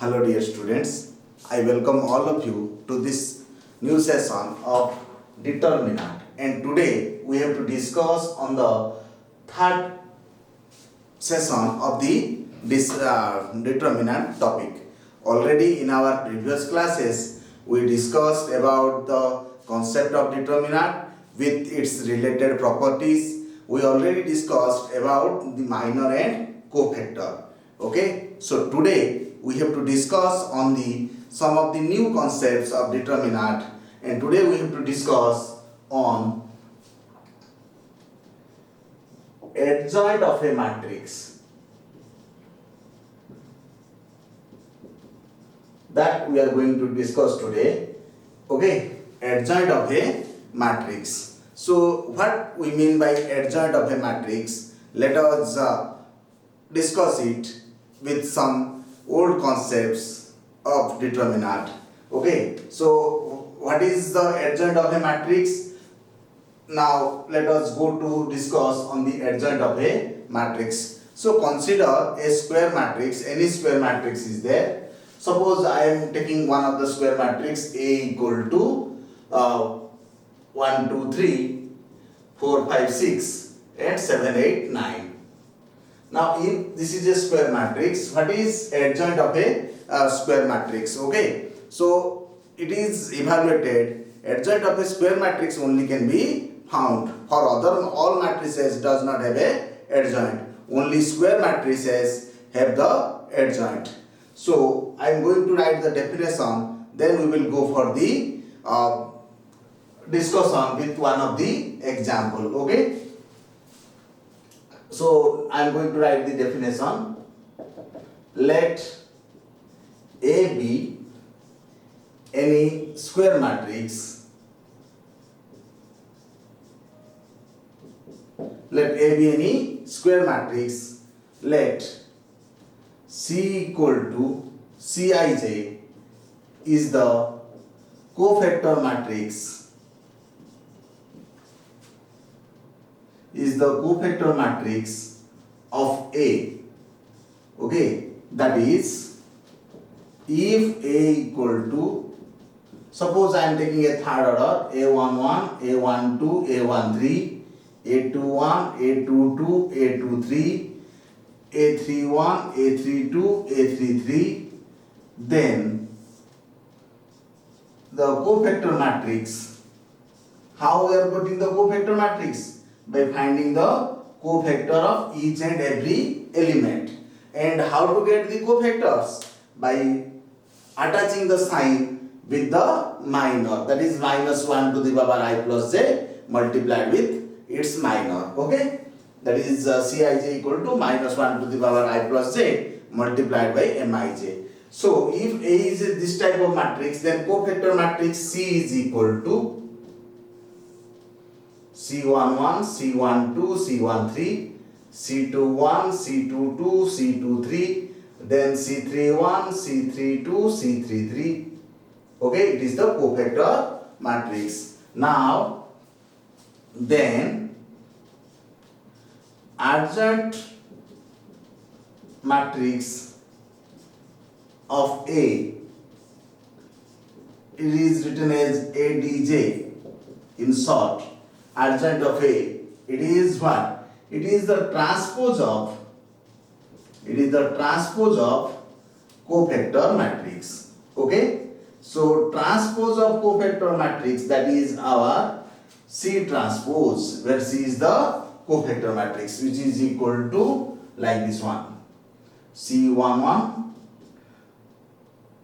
Hello dear students, I welcome all of you to this new session of determinant, and today we have to discuss on the third session of the determinant topic. Already in our previous classes we discussed about the concept of determinant with its related properties. We already discussed about the minor and cofactor. Okay, so today we have to discuss on the some of the new concepts of determinant, and today we have to discuss on adjoint of a matrix. That we are going to discuss today. Okay, adjoint of a matrix. So what we mean by adjoint of a matrix, let us discuss it with some old concepts of determinant. Okay, so what is the adjoint of a matrix? Now let us go to discuss on the adjoint of a matrix. So consider a square matrix. Any square matrix is there. Suppose I am taking one of the square matrix A equal to 1, 2, 3, 4, 5, 6 and 7, 8, 9. Now if this is a square matrix, what is adjoint of a square matrix? Okay, so it is evaluated. Adjoint of a square matrix only can be found. For other all matrices does not have a adjoint. Only square matrices have the adjoint. So I am going to write the definition, then we will go for the discussion with one of the example. Okay, so I am going to write the definition. Let A be any square matrix. Let A be any square matrix. Let C equal to Cij is the cofactor matrix. Is the cofactor matrix of A. Okay, that is if A equal to, suppose I am taking a third order, A11, A12, A13, A21, A22, A23, A31, A32, A33, then the cofactor matrix. How we are getting the cofactor matrix? By finding the cofactor of each and every element. And how to get the cofactors? By attaching the sign with the minor, that is minus 1 to the power I plus j multiplied with its minor. Okay, that is Cij equal to minus 1 to the power I plus j multiplied by Mij. So if A is this type of matrix, then cofactor matrix C is equal to C11, C12, C13, C21, C22, C23, then C31, C32, C33. Okay, it is the cofactor matrix. Now then adjoint matrix of A, it is written as ADJ in short. Adjoint of A, it is what? It is the transpose of cofactor matrix. Okay, so transpose of cofactor matrix, that is our C transpose, where C is the cofactor matrix, which is equal to like this one: C11,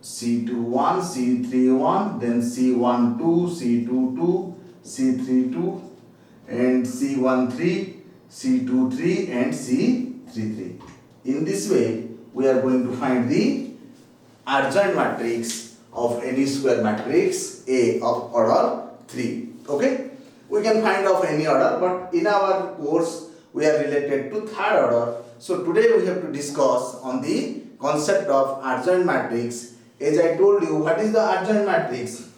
C21, C31, then C12, C22, C32, and C13, C23, and C33. In this way, we are going to find the adjoint matrix of any square matrix A of order 3. Okay, we can find of any order, but in our course we are related to third order. So today we have to discuss on the concept of adjoint matrix. As I told you, what is the adjoint matrix?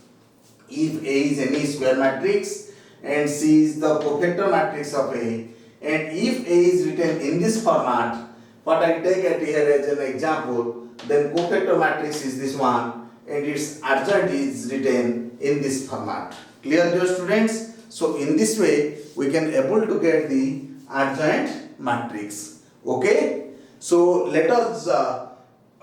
If A is any square matrix and C is the cofactor matrix of A, and if A is written in this format, what I take it here as an example, then cofactor matrix is this one, and its adjoint is written in this format. Clear, dear students? So in this way we can able to get the adjoint matrix. Okay, so let us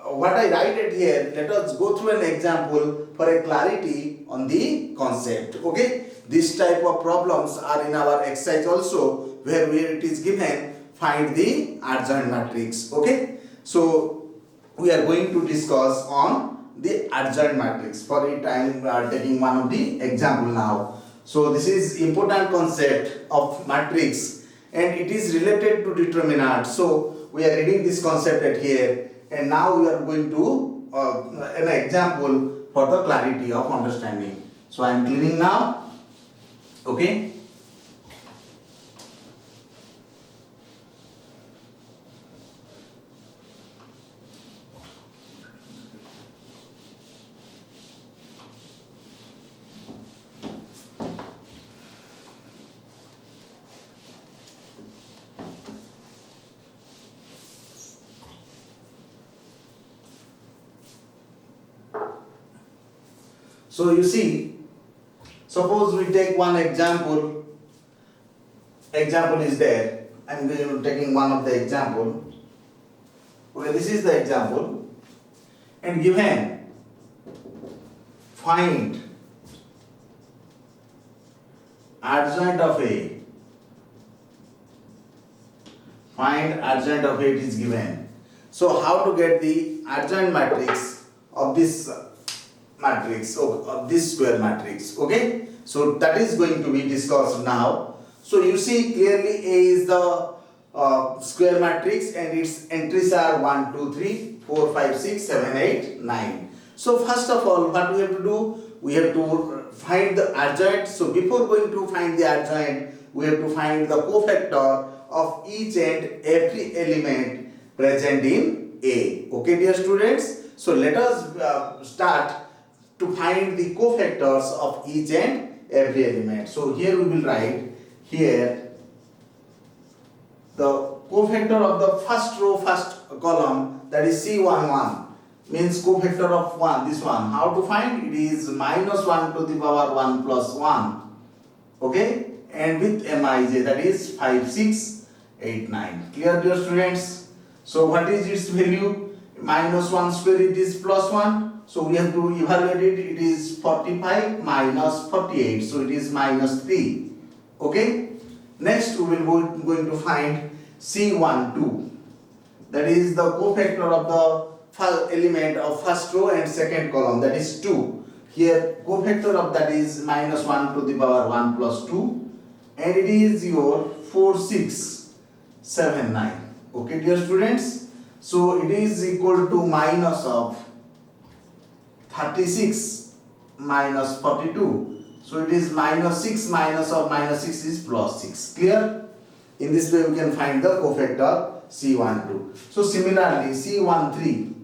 what I write it here, let us go through an example for a clarity on the concept. Okay, this type of problems are in our exercise also, where it is given find the adjoint matrix. Okay, so we are going to discuss on the adjoint matrix. For it I am taking one of the example now. So this is important concept of matrix and it is related to determinant. So we are reading this concept at here, and now we are going to an example for the clarity of understanding. So I am cleaning now. Okay. So you see, suppose we take one example. Example is there. I am taking one of the example. Okay, this is the example. And given find adjoint of A. Find adjoint of A, it is given. So how to get the adjoint matrix of this matrix, of this square matrix? Okay, so that is going to be discussed now. So you see clearly A is the square matrix and its entries are 1, 2, 3, 4, 5, 6, 7, 8, 9. So first of all, what we have to do? We have to find the adjoint. So before going to find the adjoint, we have to find the cofactor of each and every element present in A. Okay, dear students? So let us start to find the cofactors of each and every element. So here we will write here the cofactor of the first row, first column, that is C11, means cofactor of 1, this one. How to find? It is minus 1 to the power 1 plus 1. Okay, and with Mij, that is 5, 6, 8, 9. Clear, dear students? So what is its value? Minus 1 square, it is plus 1. So we have to evaluate it. It is 45 minus 48. So it is minus 3. Okay. Next we will going to find C12. That is the cofactor of the first element of first row and second column. That is 2. Here cofactor of that is minus 1 to the power 1 plus 2. And it is your 4, 6, 7, 9. Okay, dear students. So it is equal to minus of 36 minus 42. So it is minus 6 minus of minus 6 is plus 6. Clear? In this way we can find the cofactor C12. So similarly C13.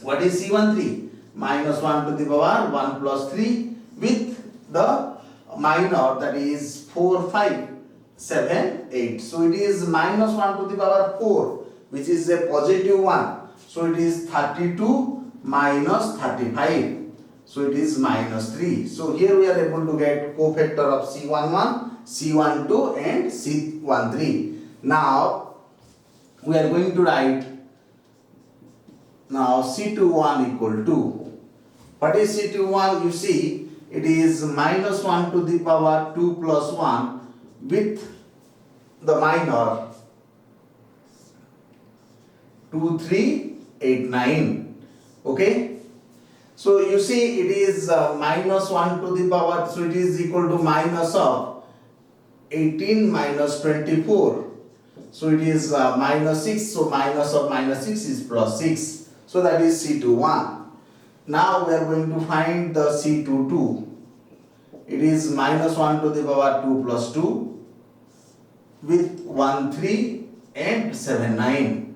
What is C13? Minus 1 to the power 1 plus 3 with the minor, that is 4, 5, 7, 8. So it is minus 1 to the power 4, which is a positive one. So it is 32 minus 35. So it is minus 3. So here we are able to get cofactor of C11, C12 and C13. Now we are going to write now C21 equal to, what is C21? You see it is minus 1 to the power 2 plus 1 with the minor 2, 3, 8, 9. Okay, so you see it is minus 1 to the power, so it is equal to minus of 18 minus 24. So it is minus 6, so minus of minus 6 is plus 6. So that is C21. Now we are going to find the C22. It is minus 1 to the power 2 plus 2 with 1, 3 and 7, 9.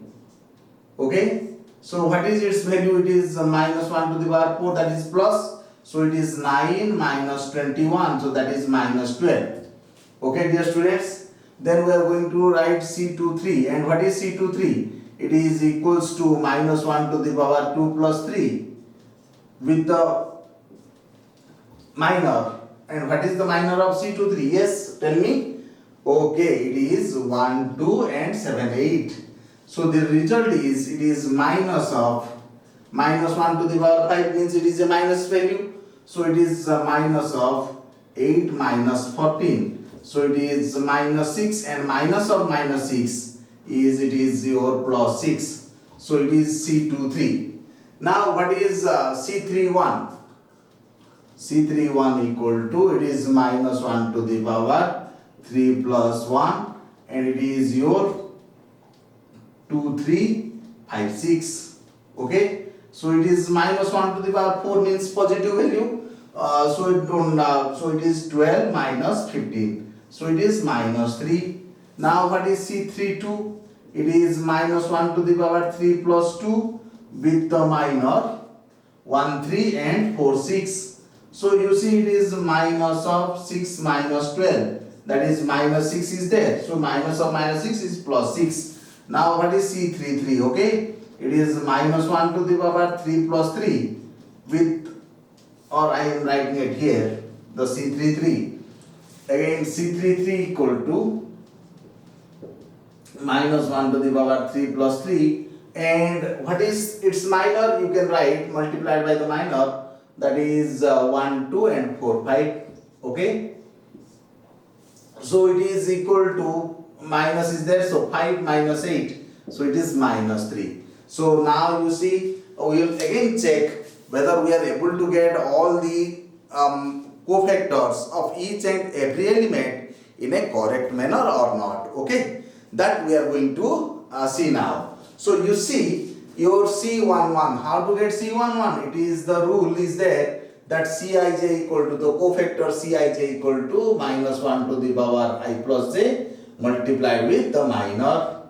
Okay. So what is its value? It is minus 1 to the power 4, that is plus. So it is 9 minus 21, so that is minus 12. Okay, dear students. Then we are going to write C23. And what is C23? it is equals to minus 1 to the power 2 plus 3 with the minor. And what is the minor of C23? Yes, tell me. Okay, it is 1, 2 and 7, 8. So the result is, it is minus of minus 1 to the power 5 means it is a minus value. So it is a minus of 8 minus 14. So it is minus 6 and minus of minus 6 is, it is your plus 6. So it is C23. Now what is C31? C31 equal to, it is minus 1 to the power 3 plus 1 and it is your 2, 3, 5, 6. Okay. So it is minus 1 to the power 4 means positive value. So it is 12 minus 15. So it is minus 3. Now what is C32? It is minus 1 to the power 3 plus 2 with the minor 1, 3 and 4, 6. So you see it is minus of 6 minus 12. That is minus 6 is there. So minus of minus 6 is plus 6. Now what is C33? Okay. It is minus 1 to the power 3 plus 3 with, or I am writing it here, the C33. Again C33 equal to minus 1 to the power 3 plus 3. And what is its minor? You can write multiplied by the minor. That is 1, 2 and 4, 5. Okay. So it is equal to, minus is there. So 5 minus 8. So it is minus 3. So now you see, we will again check whether we are able to get all the cofactors of each and every element in a correct manner or not. Okay. That we are going to see now. So you see your C11. How to get C11? It is, the rule is there that Cij equal to the cofactor Cij equal to minus 1 to the power I plus j multiplied with the minor.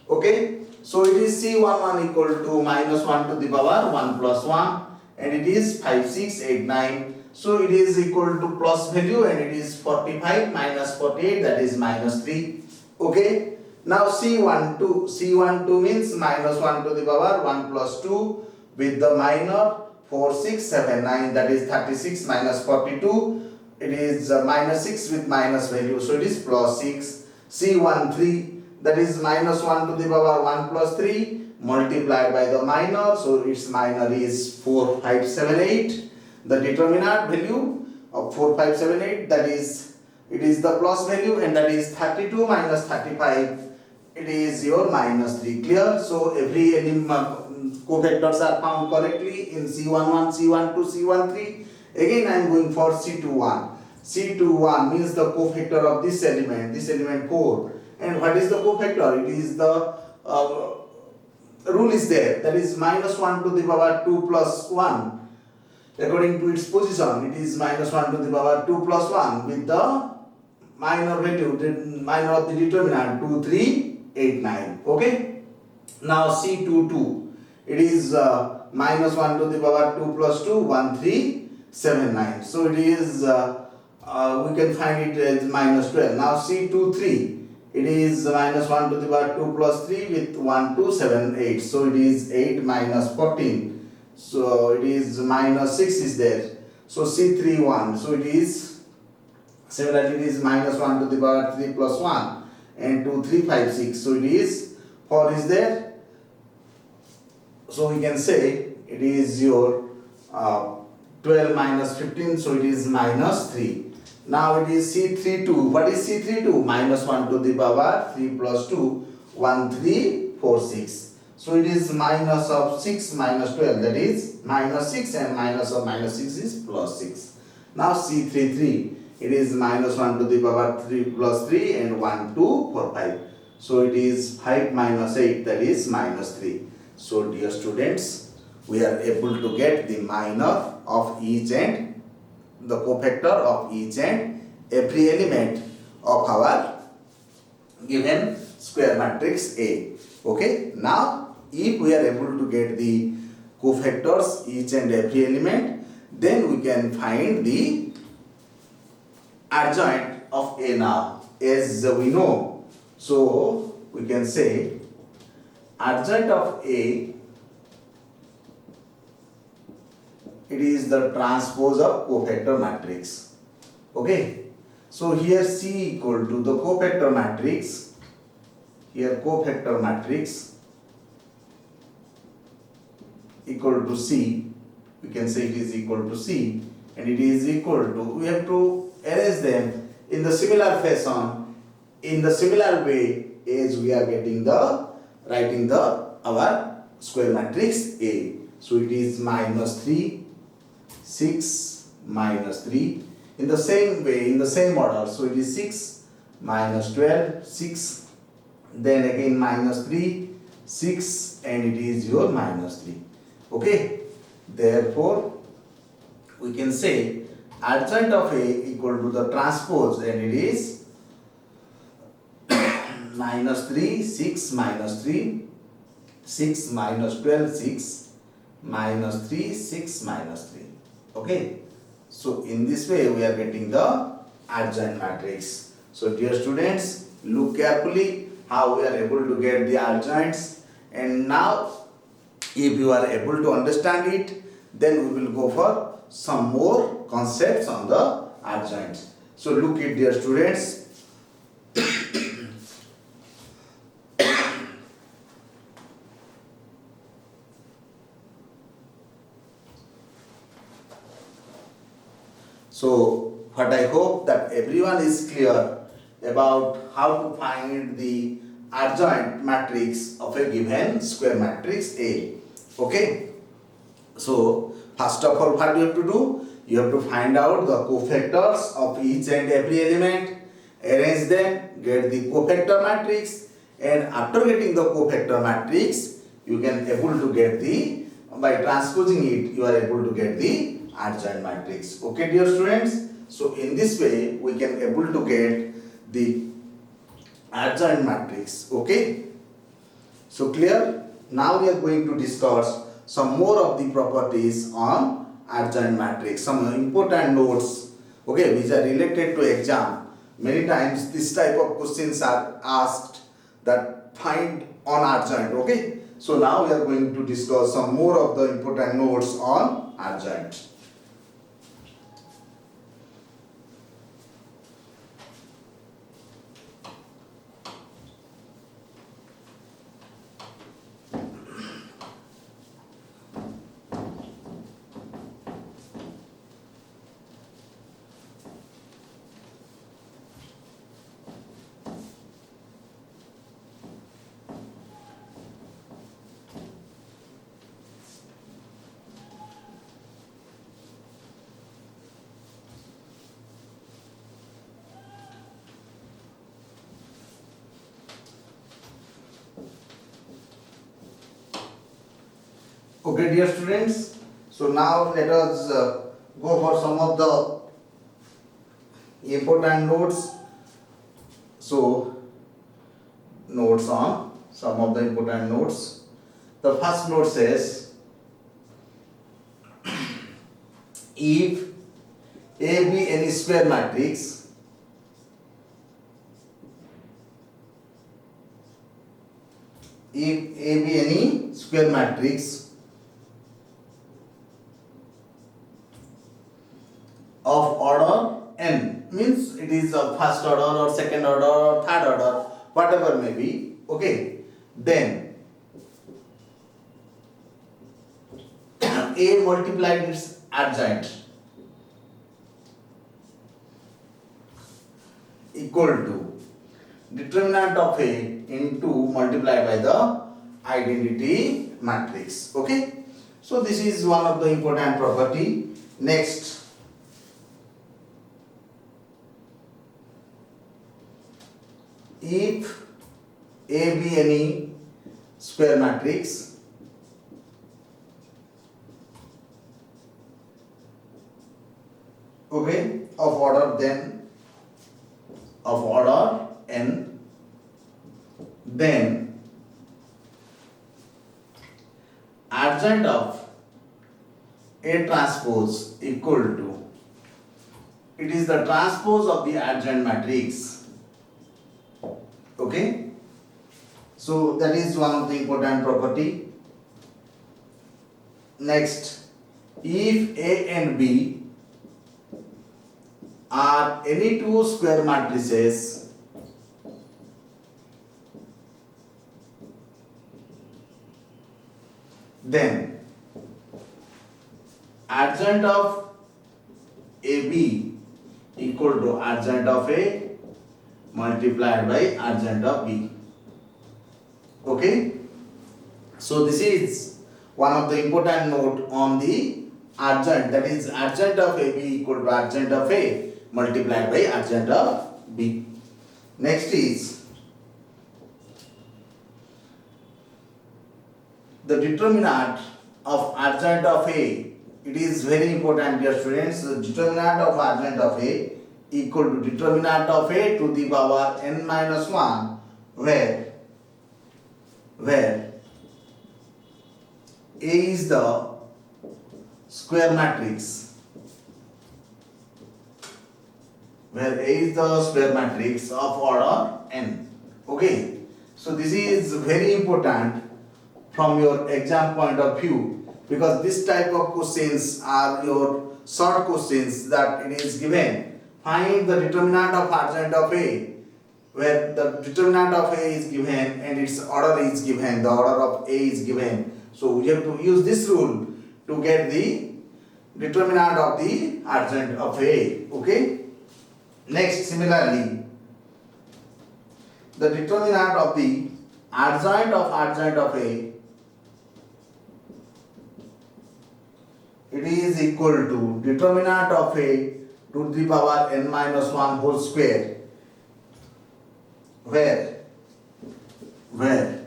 Okay. So it is C11 equal to minus 1 to the power 1 plus 1 and it is 5, 6, 8, 9. So it is equal to plus value and it is 45 minus 48, that is minus 3. Okay. Now C12. C12 means minus 1 to the power 1 plus 2 with the minor 4, 6, 7, 9, that is 36 minus 42. It is minus 6 with minus value. So it is plus 6. C13, that is minus 1 to the power 1 plus 3 multiplied by the minor. So its minor is 4, 5, 7, 8. The determinant value of 4, 5, 7, 8, that is, it is the plus value and that is 32 minus 35. It is your minus 3. Clear? So every cofactors are found correctly in C11, C12, C13. Again I am going for C21. C21 means the cofactor of this element 4. And what is the cofactor? It is the rule is there, that is minus 1 to the power 2 plus 1. According to its position, it is minus 1 to the power 2 plus 1 with the minor value, the minor of the determinant 2, 3, 8, 9. Okay. Now C22, it is minus 1 to the power 2 plus 2, 1, 3, 7, 9. So it is, we can find it as minus 12. Now C23, it is minus 1 to the power 2 plus 3 with 1, 2, 7, 8. So it is 8 minus 14. So it is minus 6 is there. So C31. So it is, similarly it is minus 1 to the power 3 plus 1 and 2, 3, 5, 6. So it is 4 is there. So we can say it is your 12 minus 15. So it is minus 3. Now it is C32. What is C32? Minus 1 to the power 3 plus 2, 1, 3, 4, 6. So it is minus of 6 minus 12, that is minus 6 and minus of minus 6 is plus 6. Now C33, it is minus 1 to the power 3 plus 3 and 1, 2, 4, 5. So it is 5 minus 8, that is minus 3. So dear students, we are able to get the minor of each and the cofactor of each and every element of our given square matrix A. Okay. Now if we are able to get the cofactors each and every element, then we can find the adjoint of A now, as we know. So we can say adjoint of A, it is the transpose of cofactor matrix. Okay, so here C equal to the cofactor matrix, here cofactor matrix equal to C, we can say it is equal to C, and it is equal to, we have to arrange them in the similar fashion, in the similar way as we are getting the, writing the our square matrix A. So it is minus 3, 6, minus 3, in the same way, in the same order. So it is 6, minus 12, 6, then again minus 3, 6, and it is your minus 3. Okay, therefore we can say adjoint of A equal to the transpose, and it is minus 3, 6, minus 3, 6, minus 12, 6, minus 3, 6, minus 3. Okay, so in this way we are getting the adjoint matrix. So dear students, look carefully how we are able to get the adjoints, and now if you are able to understand it, then we will go for some more concepts on the adjoints. So look it, dear students. So what I hope that everyone is clear about how to find the adjoint matrix of a given square matrix A. Okay, so first of all, what you have to do? You have to find out the cofactors of each and every element, arrange them, get the cofactor matrix, and after getting the cofactor matrix, you can able to get the, by transposing it, you are able to get the adjoint matrix. Okay, dear students, so in this way we can able to get the adjoint matrix. Okay, so clear? Now we are going to discuss some more of the properties on adjoint matrix, some important notes, okay, which are related to exam. Many times this type of questions are asked, that find on adjoint. Okay, so now we are going to discuss some more of the important notes on adjoint. Okay, dear students, so now let us go for some of the important notes. So notes on some of the important notes. The first note says, if A be any square matrix, if A be any square matrix of order n, means it is of first order or second order or third order, whatever may be, okay, then A multiplied its adjoint equal to determinant of A into multiplied by the identity matrix. Okay, so this is one of the important property. Next, if A be any square matrix okay of order n, then adjoint of A transpose equal to, it is the transpose of the adjoint matrix. Okay, So that is one of the important property. Next, if A and B are any two square matrices, then adjoint of AB equal to adjoint of A multiplied by adjoint of B. Okay, so this is one of the important note on the adjoint, that is adjoint of AB equal to adjoint of A multiplied by adjoint of B. Next is the determinant of adjoint of A. It is very important, dear students. The determinant of adjoint of A equal to determinant of A to the power n minus 1, where A is the square matrix, of order n. Okay, so this is very important from your exam point of view, because this type of questions are your short questions, that it is given, find the determinant of adjoint of A, where the determinant of A is given and its order is given, the order of A is given. So we have to use this rule to get the determinant of the adjoint of A. Okay. Next, similarly, the determinant of the adjoint of A, it is equal to determinant of A to the power n minus 1 whole square, where A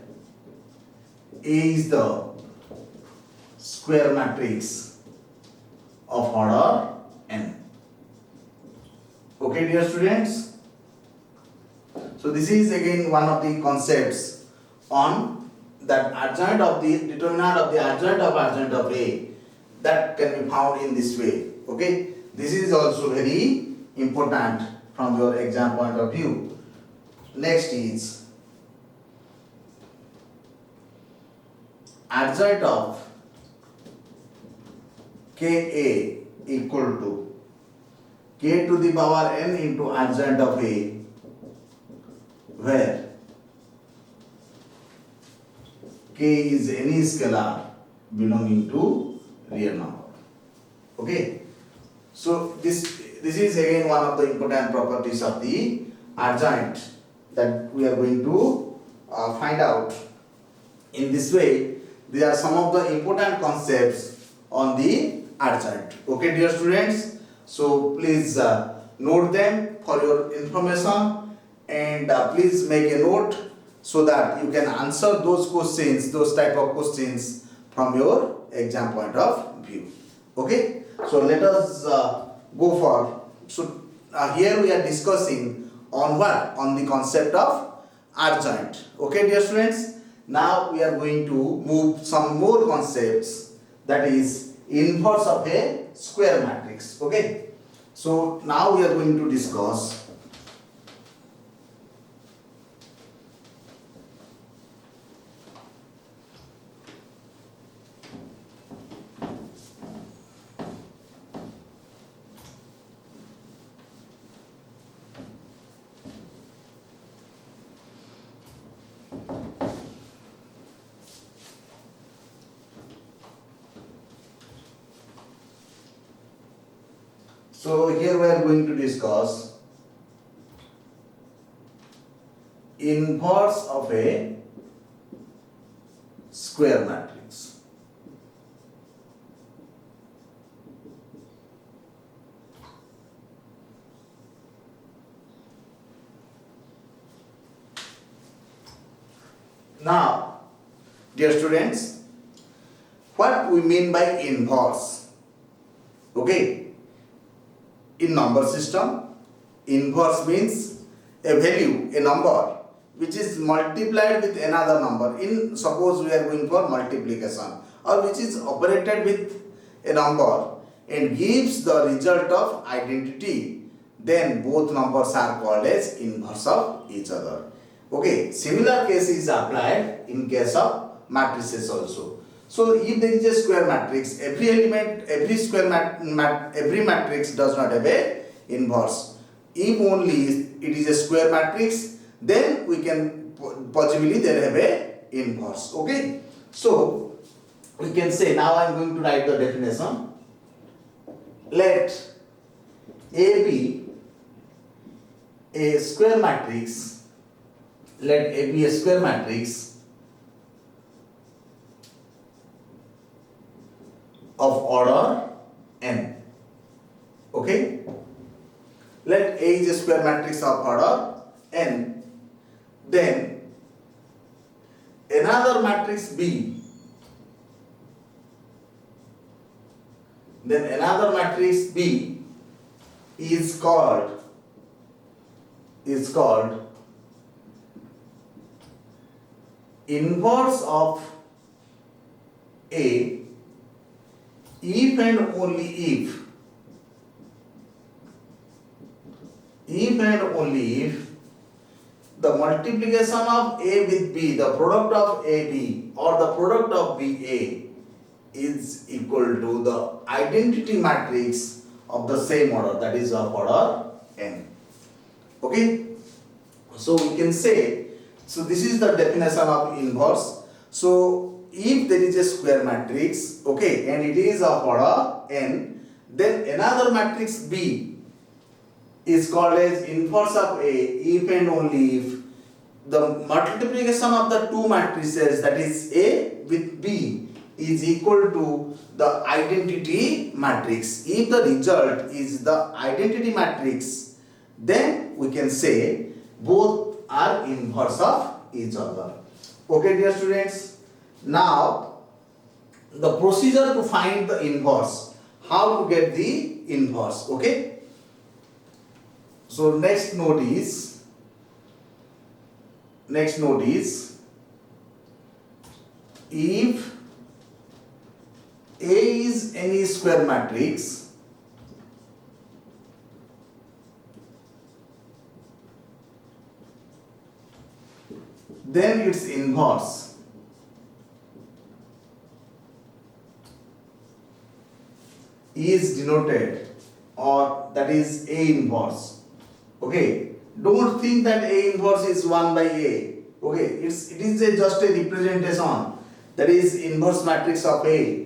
is the square matrix of order n. Okay, dear students. So this is again one of the concepts on that adjoint of the determinant of the adjoint of A, that can be found in this way. Okay, this is also very important from your exam point of view. Next is adjoint of Ka equal to K to the power n into adjoint of A, where K is any scalar belonging to real number. Okay, so this is again one of the important properties of the adjoint that we are going to find out. In this way, these are some of the important concepts on the adjoint. Okay, dear students, so please note them for your information, and please make a note so that you can answer those questions, those type of questions from your exam point of view. Okay, so let us go for, so here we are discussing on what? On the concept of adjoint. Okay, dear students, now we are going to move some more concepts, that is inverse of a square matrix. Okay, so now we are going to discuss So here we are going to discuss inverse of a square matrix. Now, dear students, what we mean by inverse? Okay. In number system, inverse means a value, a number which is multiplied with another number. In suppose we are going for multiplication, or which is operated with a number and gives the result of identity, then both numbers are called as inverse of each other. Okay, similar case is applied in case of matrices also. So if there is a square matrix, every element, every square every matrix does not have a inverse. If only it is a square matrix, then we can possibly there have a inverse. Okay, so we can say, now I am going to write the definition. Let A be a square matrix. Let A be a square matrix of order n. Okay, let A is a square matrix of order n. Then another matrix B. Then another matrix B is called inverse of A if and only if the multiplication of A with B, the product of AB or the product of BA is equal to the identity matrix of the same order, that is of order n. Okay, so we can say, so this is the definition of inverse. So if there is a square matrix, okay, and it is of order n, then another matrix B is called as inverse of A if and only if the multiplication of the two matrices, that is A with B, is equal to the identity matrix. If the result is the identity matrix, then we can say both are inverse of each other. Okay, dear students, now the procedure to find the inverse, how to get the inverse. Okay, so next note is if A is any square matrix, then its inverse is denoted, or that is A inverse. Okay, don't think that A inverse is 1 by A. Okay, it is just a representation, that is inverse matrix of A.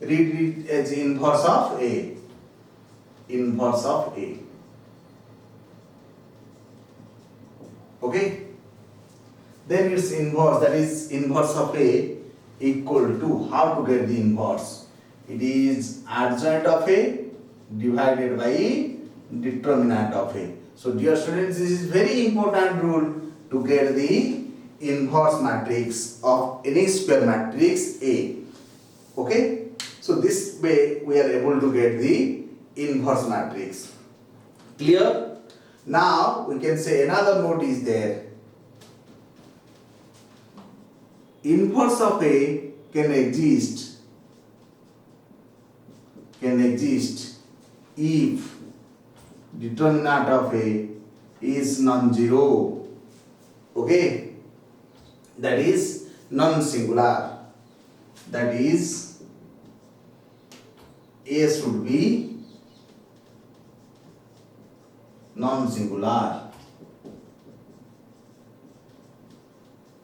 Read it as inverse of A. Inverse of A. Okay, then its inverse, that is inverse of A, equal to, how to get the inverse? It is adjoint of A divided by determinant of A. So dear students, this is very important rule to get the inverse matrix of any square matrix A. Okay, so this way we are able to get the inverse matrix. Clear? Now we can say another note is there. Inverse of A can exist if determinant of A is non-zero. Okay, that is non-singular. That is, A should be non-singular.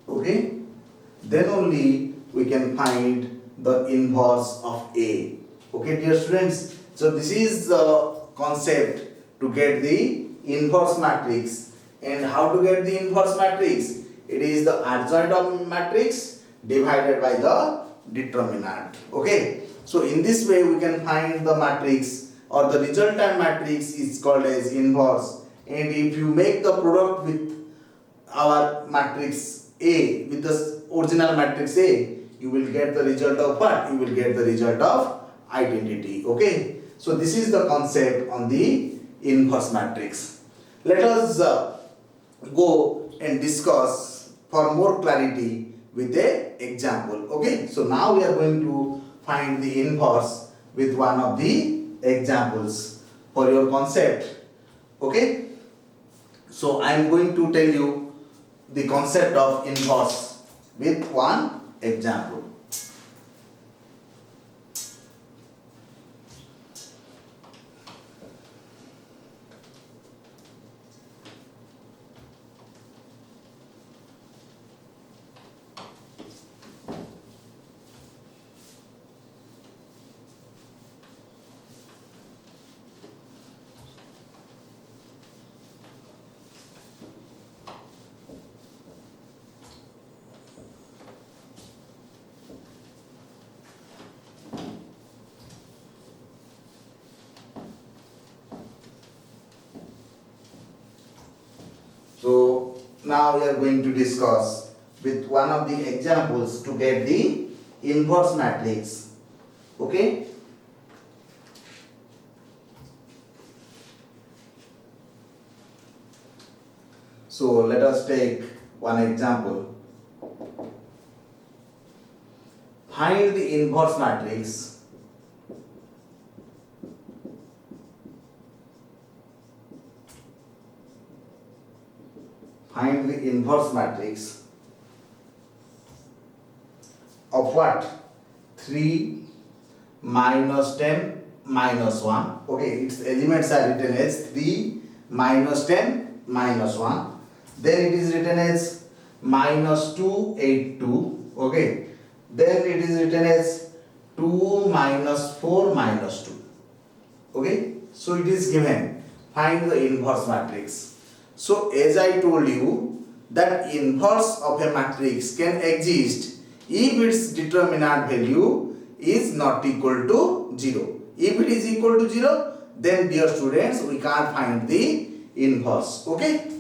Okay, then only we can find the inverse of A. Okay, dear students, so this is the concept to get the inverse matrix. And how to get the inverse matrix? It is the adjoint of matrix divided by the determinant. Okay, so in this way we can find the matrix, or the resultant matrix is called as inverse. And if you make the product with our matrix A, with the original matrix A, you will get the result of what? You will get the result of identity. Okay, so this is the concept on the inverse matrix. Let us go and discuss for more clarity with a example. Okay, so now we are going to find the inverse with one of the examples for your concept. Okay, so I am going to tell you the concept of inverse with one example. So now we are going to discuss with one of the examples to get the inverse matrix. Okay? So let us take one example. Find the inverse matrix of what? 3 minus 10 minus 1. Okay, its elements are written as 3 minus 10 minus 1. Then it is written as minus 2, 8, 2. Okay. Then it is written as 2 minus 4 minus 2. Okay. So it is given. Find the inverse matrix. So as I told you that inverse of a matrix can exist if its determinant value is not equal to 0. If it is equal to 0, then dear students, we can't find the inverse. Okay.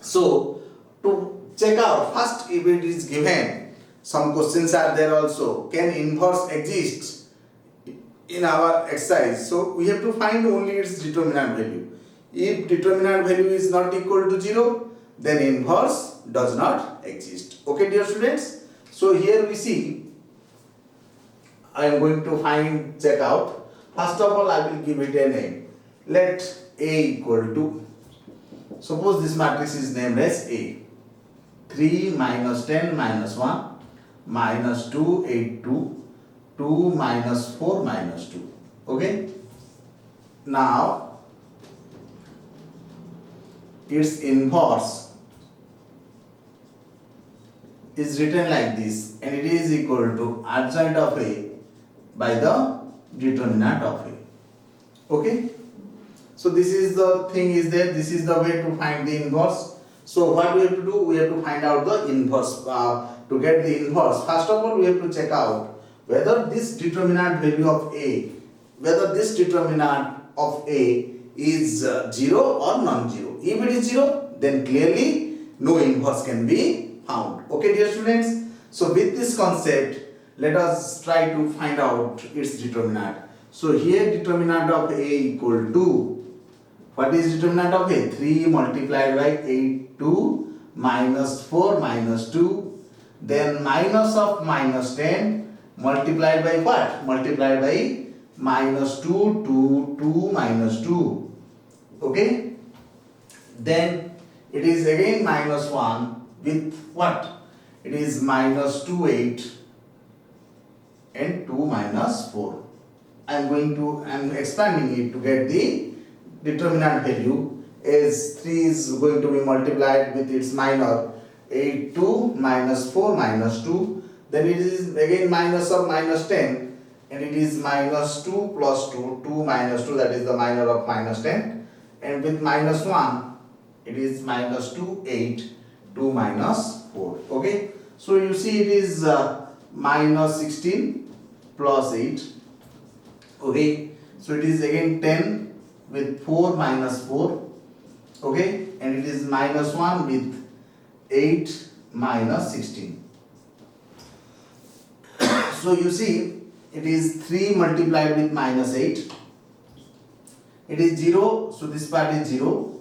So to check out first, if it is given, some questions are there also. Can inverse exist in our exercise? So we have to find only its determinant value. If determinant value is not equal to 0, then inverse does not exist. Okay, dear students. So here we see, I am going to check out. First of all, I will give it a name. Let A equal to, suppose this matrix is named as A. 3 minus 10 minus 1 minus 2, 8, 2, 2 minus 4 minus 2. Okay. Now, its inverse is written like this, and it is equal to adjoint of A by the determinant of A. Okay. So this is the thing is there. This is the way to find the inverse. So what we have to do? We have to find out the inverse. To get the inverse, first of all, we have to check out whether this determinant value of A, is 0 or non-zero. If it is 0, then clearly no inverse can be found. Okay, dear students. So with this concept, let us try to find out its determinant. So here determinant of A equal to, what is determinant of A? 3 multiplied by 8, 2 minus 4 minus 2, then minus of minus 10 multiplied by what? Multiplied by minus 2, 2, 2 minus 2. Okay. Then it is again minus 1 with what? It is minus 2, 8 and 2 minus 4. I am expanding it to get the determinant value, as 3 is going to be multiplied with its minor 8, 2 minus 4 minus 2. Then it is again minus of minus 10, and it is minus 2 plus 2, 2 minus 2, that is the minor of minus 10. And with minus 1, it is minus 2, 8, 2 minus 4. Okay. So you see it is minus 16 plus 8. Okay. So it is again 10 with 4 minus 4. Okay. And it is minus 1 with 8 minus 16. So you see it is 3 multiplied with minus 8. It is 0, so this part is 0,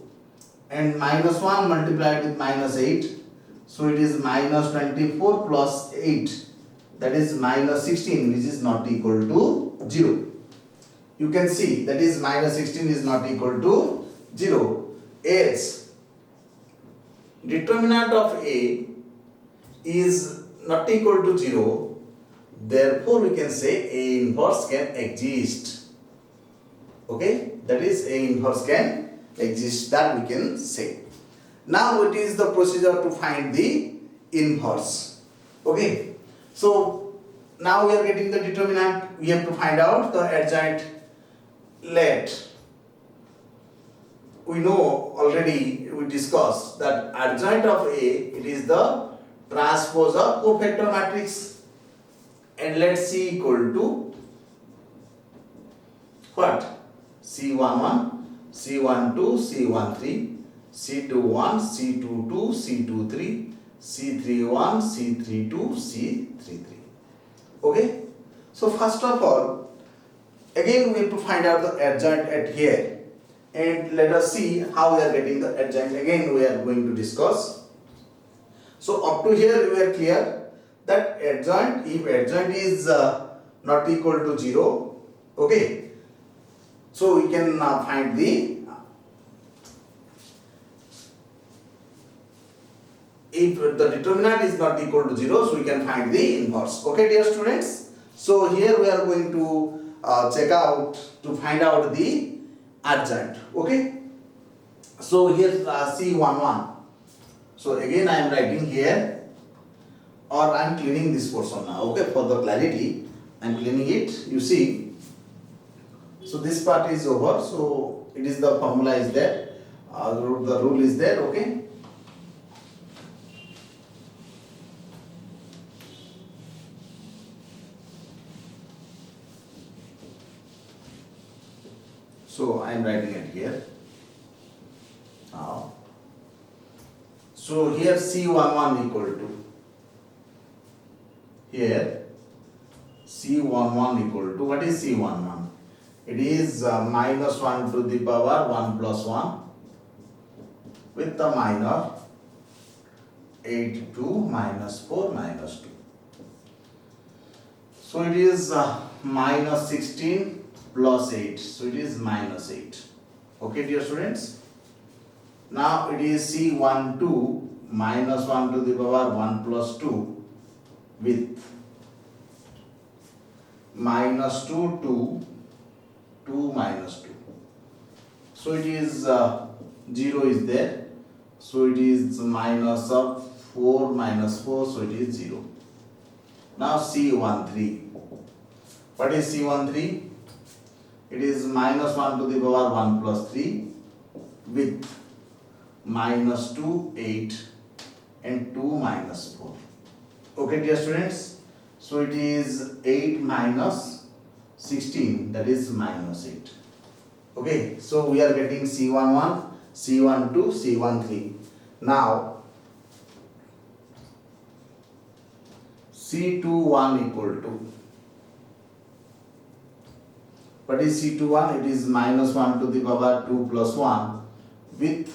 and minus 1 multiplied with minus 8, so it is minus 24 plus 8, that is minus 16, which is not equal to 0. You can see that is minus 16 is not equal to 0, as determinant of A is not equal to 0, therefore we can say A inverse can exist. Okay, that is A inverse can exist, that we can say. Now it is the procedure to find the inverse. Okay, so now we are getting the determinant, we have to find out the adjoint. Let we know already, we discussed that adjoint of A, it is the transpose of cofactor matrix, and let C equal to what? C11, C12, C13, C21, C22, C23, C31, C32, C33. Okay, so first of all, again we have to find out the adjoint at here, and let us see how we are getting the adjoint. Again we are going to discuss. So up to here we are clear that adjoint, if adjoint is not equal to 0, okay, so we can find the, if the determinant is not equal to 0, so we can find the inverse. Okay, dear students, so here we are going to check out to find out the adjoint. Okay, so here C11. So again I am writing here, or I am cleaning this portion now. Okay, for the clarity I am cleaning it. You see, so this part is over, so it is, the formula is there, the rule is there. Okay, so I am writing it here now. So here C11 equal to, here C11 equal to, what is C11? It is minus 1 to the power 1 plus 1 with the minor 8 to minus 4 minus 2. So it is minus 16 plus 8, so it is minus 8. Okay, dear students. Now it is C12 minus 1 to the power 1 plus 2 with minus 2 to 2 minus 2. So it is 0 is there, so it is minus of 4 minus 4, so it is 0. Now C13. What is C13? It is minus 1 to the power 1 plus 3 with minus 2, 8 and 2 minus 4. Okay, dear students, so it is 8 minus 16, that is minus 8. Okay, so we are getting C11, C12, C13. Now C21 equal to, what is C21? It is minus 1 to the power 2 plus 1 with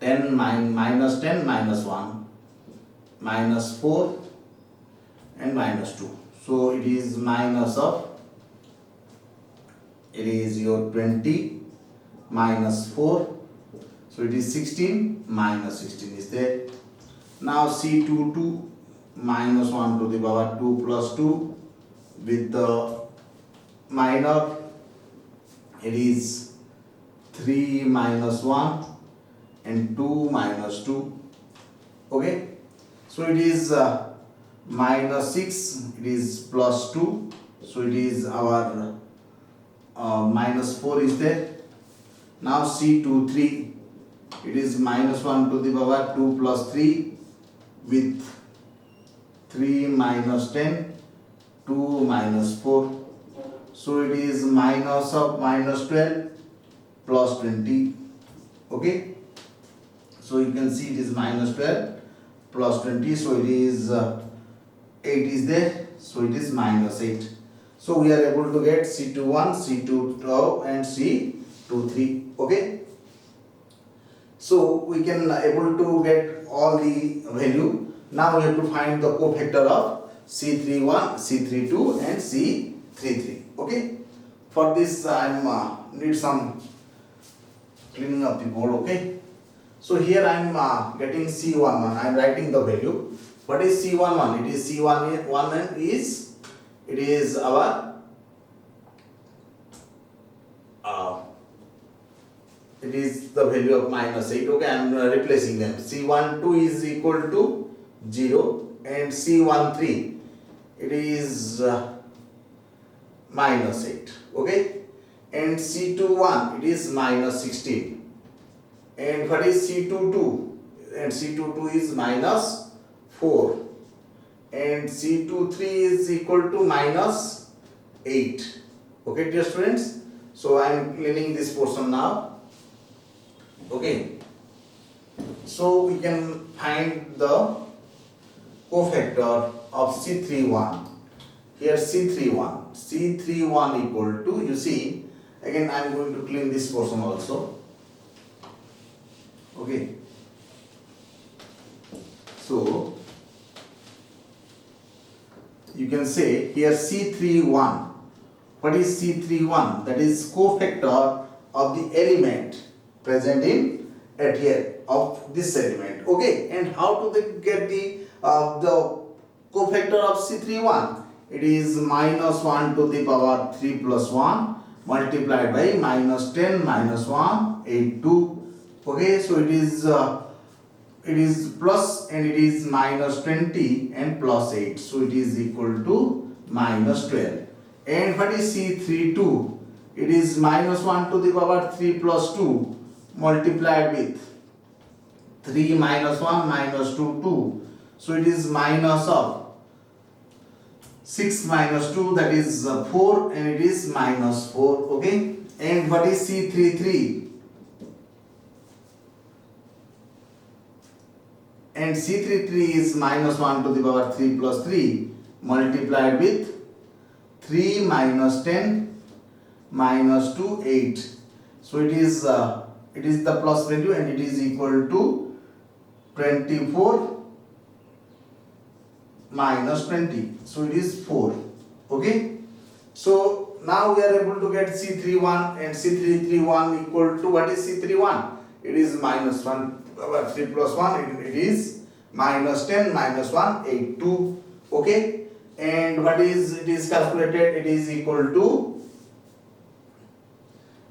10 minus 10 minus 1 minus 4 and minus 2. So it is minus of, it is your 20 minus 4, so it is 16 minus 16 is there. Now C22 minus 1 to the power 2 plus 2 with the minor, it is 3 minus 1 and 2 minus 2. Okay, so it is minus 6, it is plus 2, so it is our minus 4 is there. Now C23, it is minus 1 to the power 2 plus 3 with 3 minus 10, 2 minus 4. So it is minus of minus 12 plus 20. Okay, so you can see it is minus 12 plus 20, so it is 8 is there, so it is minus 8. So we are able to get C21, C22 and C23. Okay, so we can able to get all the value. Now we have to find the cofactor of C31, C32 and C33. Okay, for this I need some cleaning of the board. Okay, So here I am getting C11. I am writing the value. What is C11? It is C11 is, it is our it is the value of minus 8. Okay, I am replacing them. C12 is equal to 0 and C13 it is minus 8. Okay, and C21 it is minus 16. And what is C22? And C22 is minus 4. And C23 is equal to minus 8. Okay, dear students. So I am cleaning this portion now. Okay. So we can find the cofactor of C31. Here C31. C31 equal to, you see, again I am going to clean this portion also. Okay. So you can say here C31. What is C31? That is cofactor of the element present in at here of this element. Okay. And how to get the cofactor of C31? It is minus 1 to the power 3 plus 1 multiplied by minus 10 minus 1 8 2. Okay, so it is plus and it is minus 20 and plus 8, so it is equal to minus 12. And what is C32? It is minus 1 to the power 3 plus 2 multiplied with 3 minus 1 minus 2 2, so it is minus of 6 minus 2, that is 4, and it is minus 4. Okay, and what is C33? And C33 is minus 1 to the power 3 plus 3 multiplied with 3 minus 10 minus 2 8. So it is the plus value and it is equal to 24 minus 20. So it is 4. Okay. So now we are able to get C31 and C331 equal to, what is C31? It is minus 1 over 3 plus 1, it is minus 10 minus 1 8 2. Okay, and what is it is calculated? It is equal to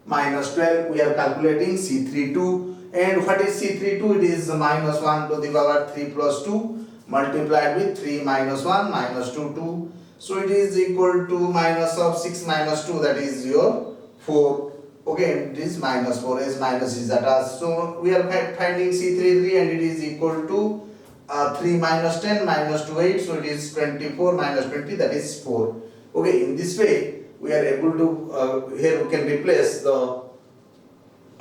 minus 12. We are calculating C32. And what is C32? It is minus 1 to the power 3 plus 2 multiplied with 3 minus 1 minus 2 2. So it is equal to minus of 6 minus 2, that is your 4. Okay, it is minus 4 as minus is attached. So we are finding C33 and it is equal to 3 minus 10 minus 2 8. So it is 24 minus 20, that is 4. Okay, in this way we are able to, here we can replace the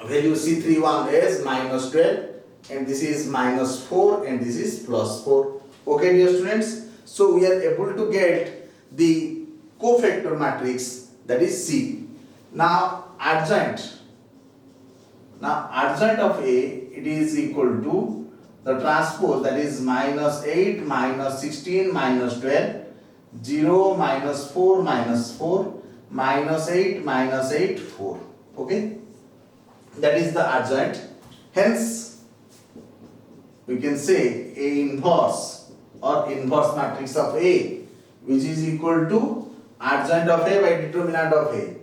value C31 as minus 12 and this is minus 4 and this is plus 4. Okay, dear students. So we are able to get the cofactor matrix, that is C. Now adjoint of A, it is equal to the transpose, that is minus 8 minus 16 minus 12 0 minus 4 minus 4 minus 8 minus 8 4. Okay, that is the adjoint. Hence we can say A inverse or inverse matrix of A, which is equal to adjoint of A by determinant of A.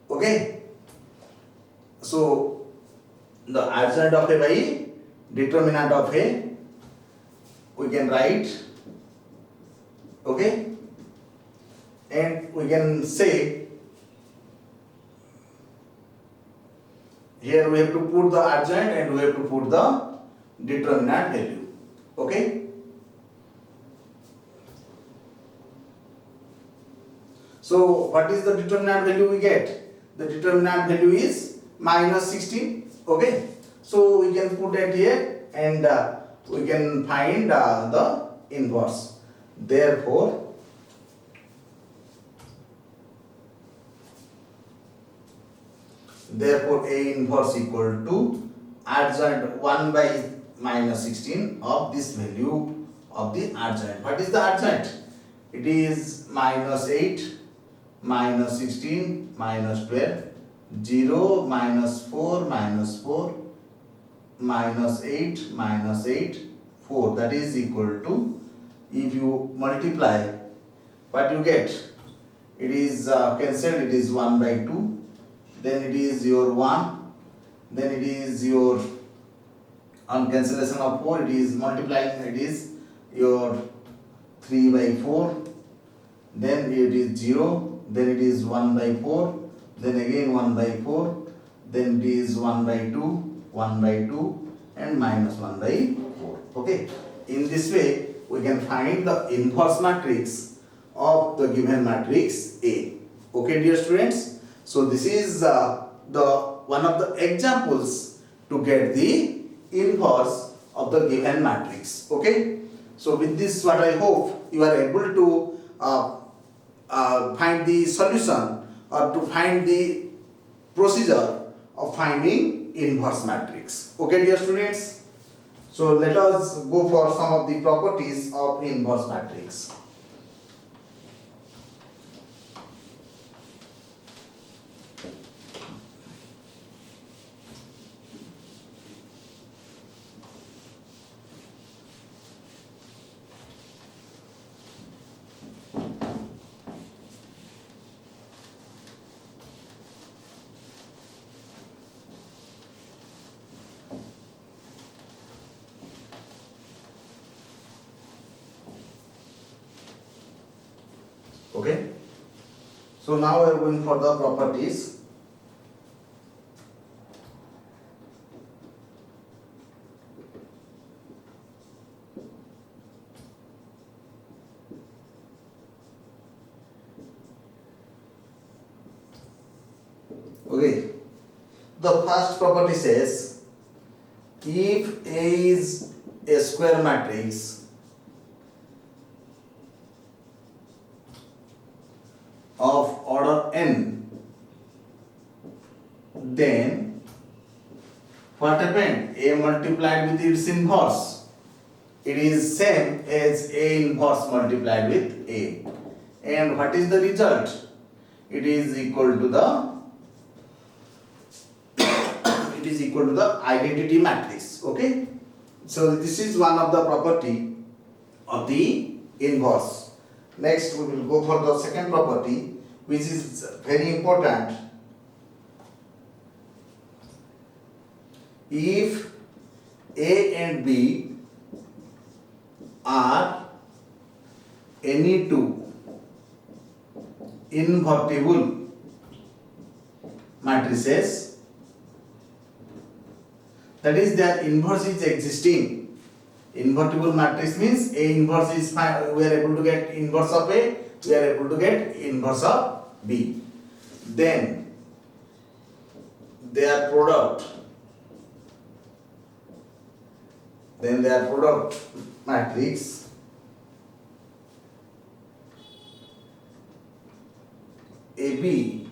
Okay, so the adjoint of A by determinant of A we can write. Okay, and we can say here we have to put the adjoint and we have to put the determinant value. Okay, so what is the determinant value we get? The determinant value is minus 16. Okay, so we can put it here and we can find the inverse. Therefore A inverse equal to adjoint 1 by minus 16 of this value of the adjoint. What is the adjoint? It is minus 8 minus 16 minus 12 0 minus 4 minus 4 minus 8 minus 8 4, that is equal to, if you multiply, what you get, it is cancelled, it is 1 by 2, then it is your 1, then it is your, on cancellation of 4 it is multiplying, it is your 3 by 4, then it is 0, then it is 1 by 4, then again 1 by 4, then it is 1 by 2, 1 by 2 and minus 1 by 4. Okay, in this way we can find the inverse matrix of the given matrix A. Okay dear students, so this is the one of the examples to get the inverse of the given matrix. Okay, so with this, what I hope you are able to find the solution or to find the procedure of finding inverse matrix. Okay dear students, so let us go for some of the properties of inverse matrix. Okay, so now we are going for the properties. Okay, the first property says, if A is a square matrix of order n, then what happened? A multiplied with its inverse, it is same as A inverse multiplied with A, and what is the result? It is equal to the identity matrix. Okay, so this is one of the property of the inverse. Next we will go for the second property, which is very important. If A and B are any two invertible matrices, that is their inverse is existing. Invertible matrix means A inverse is fine. We are able to get inverse of A, we are able to get inverse of B. Then their product matrix AB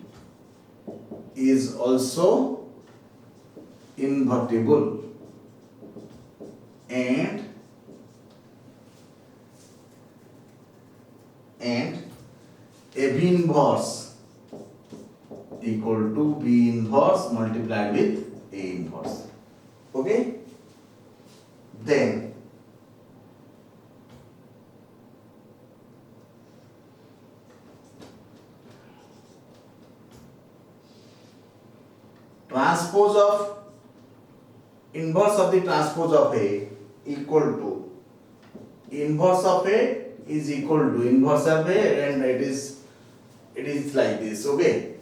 is also invertible, and AB inverse equal to B inverse multiplied with A inverse. Okay, then transpose of inverse of the transpose of A equal to inverse of A is equal to inverse of A, and it is like this. Okay,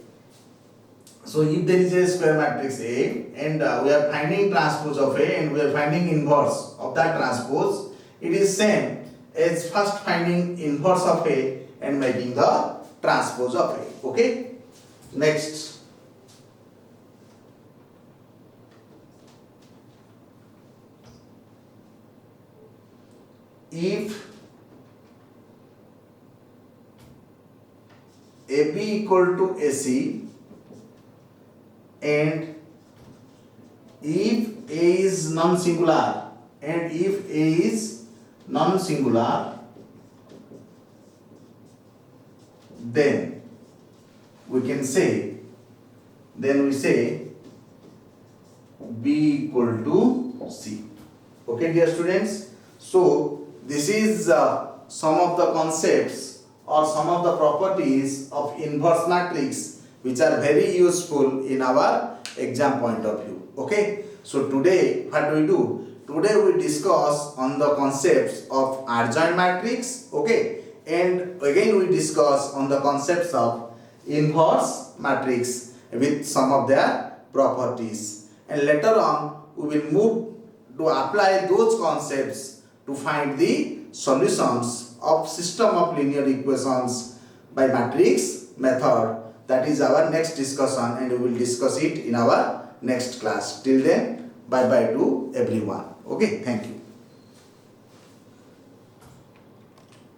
so if there is a square matrix A and we are finding transpose of A and we are finding inverse of that transpose, it is same as first finding inverse of A and making the transpose of A. Okay, next, if AB equal to AC and if A is non-singular and if A is non-singular, then we say B equal to C. Okay, dear students. So this is some of the concepts or some of the properties of inverse matrix which are very useful in our exam point of view. Okay. So today what do we do? Today we discuss on the concepts of adjoint matrix. Okay. And again we discuss on the concepts of inverse matrix with some of their properties. And later on we will move to apply those concepts to find the solutions of system of linear equations by matrix method. That is our next discussion, and we will discuss it in our next class. Till then, bye bye to everyone. Okay, thank you.